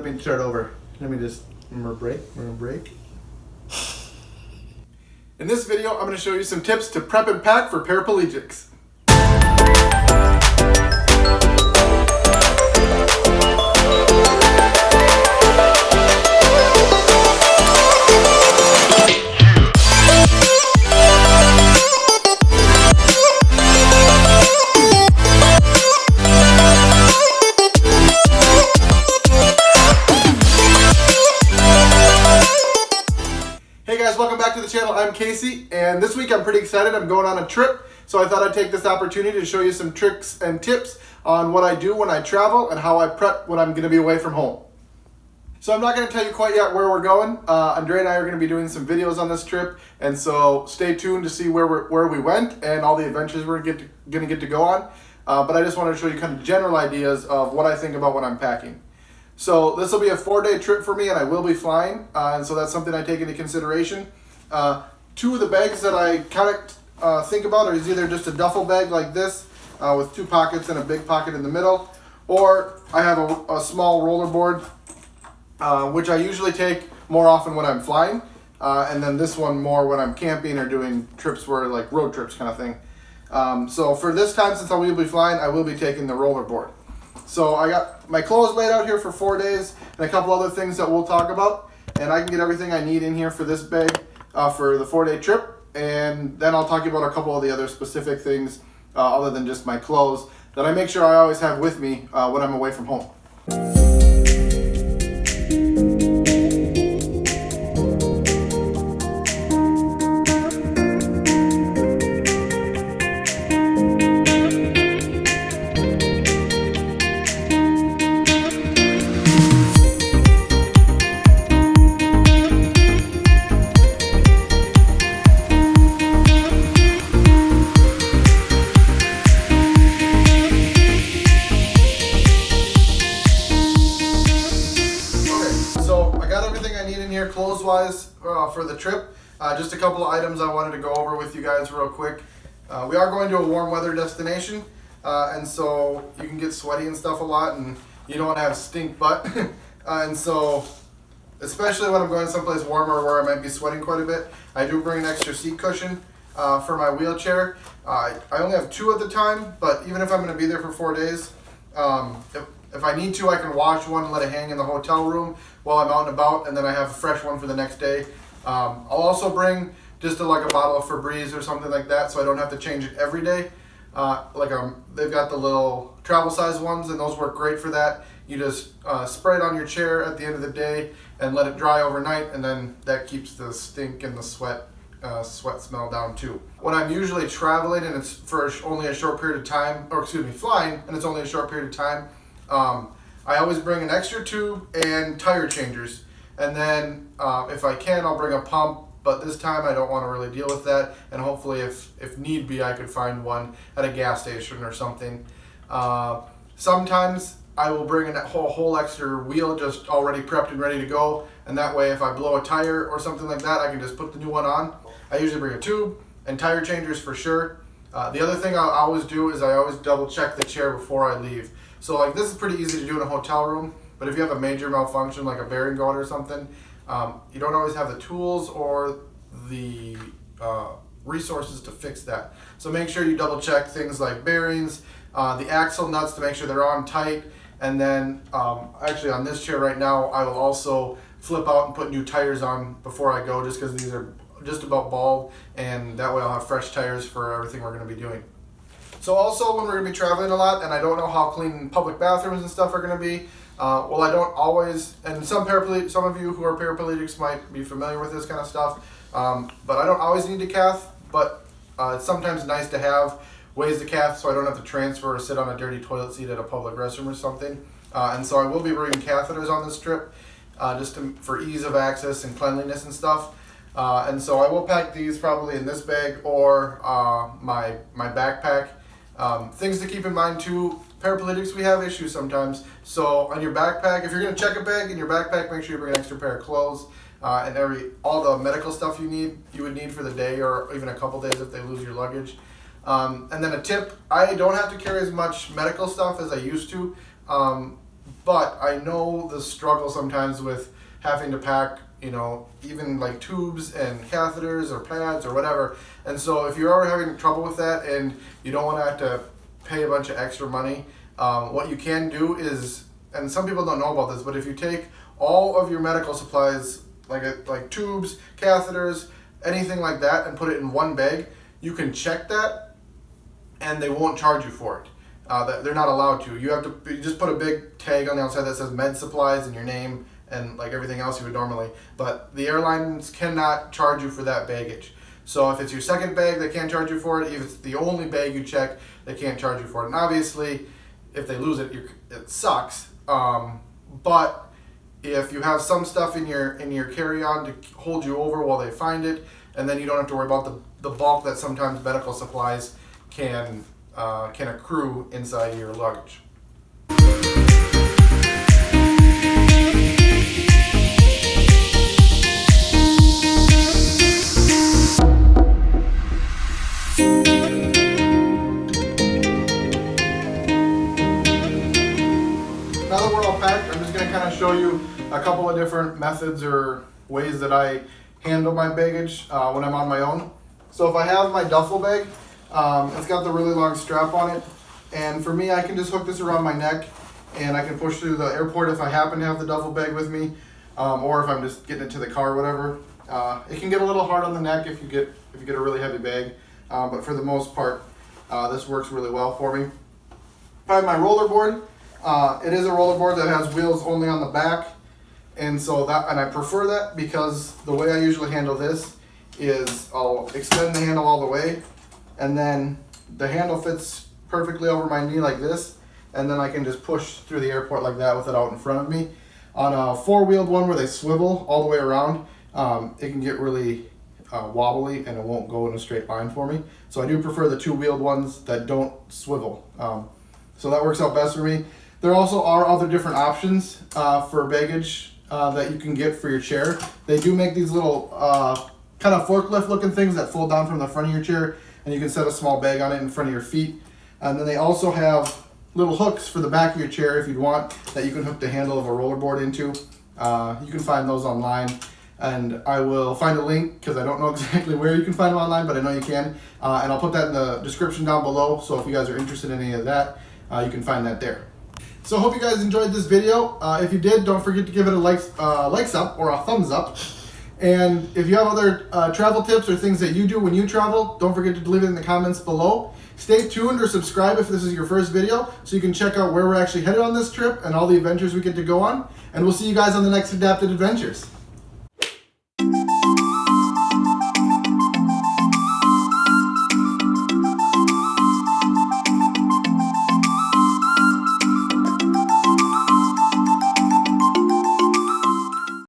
let me start over. Let me just, we're gonna break. In this video, I'm gonna show you some tips to prep and pack for paraplegics. Welcome back to the channel. I'm Casey, and this week I'm pretty excited. I'm going on a trip, so I thought I'd take this opportunity to show you some tricks and tips on what I do when I travel and how I prep when I'm going to be away from home. So I'm not going to tell you quite yet where we're going. Andrea and I are going to be doing some videos on this trip, and so stay tuned to see where we went and all the adventures we're going to get to go on. But I just wanted to show you kind of general ideas of what I think about when I'm packing. So this will be a 4-day trip for me, and I will be flying, and so that's something I take into consideration. Two of the bags that I kind of think about is either just a duffel bag like this with 2 pockets and a big pocket in the middle, or I have a small rollerboard, which I usually take more often when I'm flying, and then this one more when I'm camping or doing trips where like road trips kind of thing. So for this time, since I will be flying, I will be taking the rollerboard. So I got my clothes laid out here for 4 days and a couple other things that we'll talk about. And I can get everything I need in here for this bag for the 4-day trip. And then I'll talk about a couple of the other specific things other than just my clothes that I make sure I always have with me when I'm away from home. Clothes-wise for the trip. Just a couple of items I wanted to go over with you guys real quick. We are going to a warm weather destination, and so you can get sweaty and stuff a lot, and you don't want to have stink butt. And so, especially when I'm going someplace warmer where I might be sweating quite a bit, I do bring an extra seat cushion for my wheelchair. I only have 2 at the time, but even if I'm going to be there for 4 days, if I need to, I can wash one and let it hang in the hotel room while I'm out and about, and then I have a fresh one for the next day. I'll also bring just like a bottle of Febreze or something like that, so I don't have to change it every day. They've got the little travel size ones, and those work great for that. You just spray it on your chair at the end of the day and let it dry overnight, and then that keeps the stink and the sweat smell down too. When I'm usually traveling and it's for only a short period of time, or excuse me, flying, and it's only a short period of time, I always bring an extra tube and tire changers, and then if I can, I'll bring a pump, but this time I don't want to really deal with that, and hopefully if need be, I could find one at a gas station or something. Sometimes I will bring a whole extra wheel just already prepped and ready to go, and that way if I blow a tire or something like that, I can just put the new one on. I usually bring a tube and tire changers for sure. The other thing I'll always do is I always double check the chair before I leave. So like this is pretty easy to do in a hotel room, but if you have a major malfunction like a bearing going or something, you don't always have the tools or the resources to fix that. So make sure you double check things like bearings, the axle nuts to make sure they're on tight, and then actually on this chair right now I will also flip out and put new tires on before I go, just because these are just about bald, and that way I'll have fresh tires for everything we're going to be doing. So also when we're going to be traveling a lot, and I don't know how clean public bathrooms and stuff are going to be, well, I don't always, and some of you who are paraplegics might be familiar with this kind of stuff, but I don't always need a cath, but it's sometimes nice to have ways to cath so I don't have to transfer or sit on a dirty toilet seat at a public restroom or something. And so I will be bringing catheters on this trip, just for ease of access and cleanliness and stuff. And so I will pack these probably in this bag or my backpack. Things to keep in mind too, paraplegics, we have issues sometimes. So on your backpack, if you're going to check a bag in your backpack, make sure you bring an extra pair of clothes and all the medical stuff you would need for the day or even a couple days if they lose your luggage. And then a tip, I don't have to carry as much medical stuff as I used to. but I know the struggle sometimes with having to pack, you know, even like tubes and catheters or pads or whatever. And so if you're ever having trouble with that and you don't want to have to pay a bunch of extra money, what you can do is, and some people don't know about this, but if you take all of your medical supplies, like tubes, catheters, anything like that, and put it in one bag, you can check that and they won't charge you for it. They're not allowed to. You just put a big tag on the outside that says med supplies and your name and like everything else you would normally, but the airlines cannot charge you for that baggage. So if it's your second bag, they can't charge you for it. If it's the only bag you check, they can't charge you for it. And obviously, if they lose it, it sucks. But if you have some stuff in your carry-on to hold you over while they find it, and then you don't have to worry about the bulk that sometimes medical supplies can accrue inside your luggage. Now that we're all packed, I'm just going to kind of show you a couple of different methods or ways that I handle my baggage when I'm on my own. So if I have my duffel bag, it's got the really long strap on it, and for me I can just hook this around my neck and I can push through the airport if I happen to have the duffel bag with me, or if I'm just getting it to the car or whatever. It can get a little hard on the neck if you get a really heavy bag, but for the most part this works really well for me. If I have my rollerboard, it is a rollerboard that has wheels only on the back, and I prefer that because the way I usually handle this is I'll extend the handle all the way, and then the handle fits perfectly over my knee like this, and then I can just push through the airport like that with it out in front of me. On a four-wheeled one where they swivel all the way around, it can get really wobbly and it won't go in a straight line for me. So I do prefer the two-wheeled ones that don't swivel. So that works out best for me. There also are other different options for baggage that you can get for your chair. They do make these little kind of forklift looking things that fold down from the front of your chair, and you can set a small bag on it in front of your feet. And then they also have little hooks for the back of your chair if you'd want, that you can hook the handle of a rollerboard into. You can find those online, and I will find a link because I don't know exactly where you can find them online, but I know you can. And I'll put that in the description down below, so if you guys are interested in any of that, you can find that there. So I hope you guys enjoyed this video. If you did, don't forget to give it a likes up or a thumbs up. And if you have other travel tips or things that you do when you travel, don't forget to leave it in the comments below. Stay tuned or subscribe if this is your first video so you can check out where we're actually headed on this trip and all the adventures we get to go on. And we'll see you guys on the next Adapted Adventures.